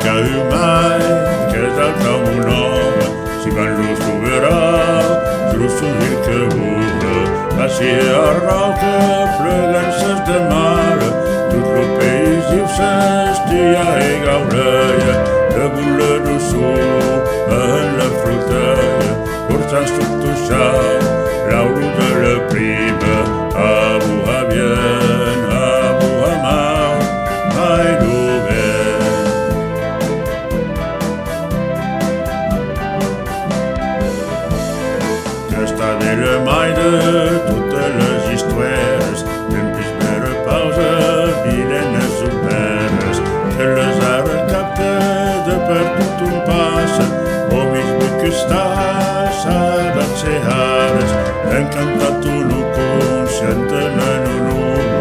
mica mai que del teu mon home, si van los trobarà, just dir que vola. Així arrau que pleguen ses de mare, tot lo país diu s'estia i gaureia, de voler doçor en la frontera, portant sotto xau, l'auro de la prima, a vous a bien, a vous a mal, mai d'obert. Està de la mai de totes les històries, ben pis mera pausa, vilenes operes, que les ara capta de per tot on passa, o mig vull que està, saben ser ares, encantat un ho conscienten en un uno,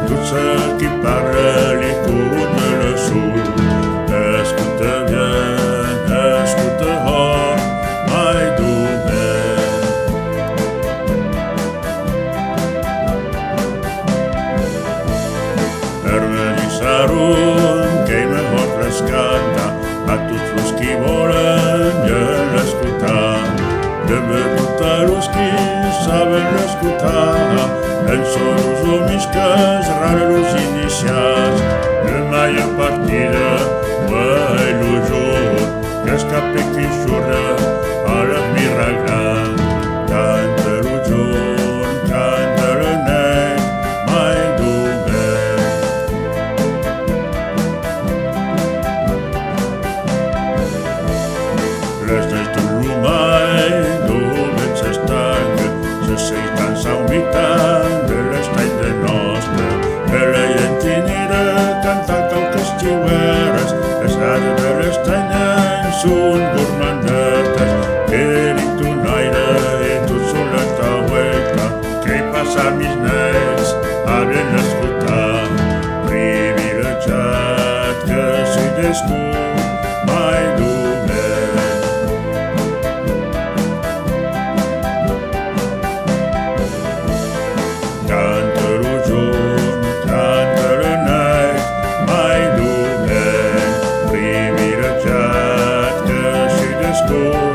tot ce qui parla li curta la sud, escolta bien, escolta hort, mai d'obert. Sarum que mejor rescata a tots los qui volen ja l'escoltar, de begut a los qui saben l'escoltar, en solos o misques rares los iniciats, de maia partida o lo jour, que escape qui xurra a la mirra gran, canta lo jorn, canta la nit, mai d'obert. Les nits tot lo mai d'obert s'estanca, se seitan s'aumitan de l'estany de nostre, que la llentinera canta cauques xiueres, les ara de l'estany en són gormandetes, que dit un aire i tot són la taueta, que hi passa mis nets, hablen escoltar, privilegiat que soy descut, mai d'obert. Canta lo jorn, canta la nit, mai d'obert, privilegiat que soy descut.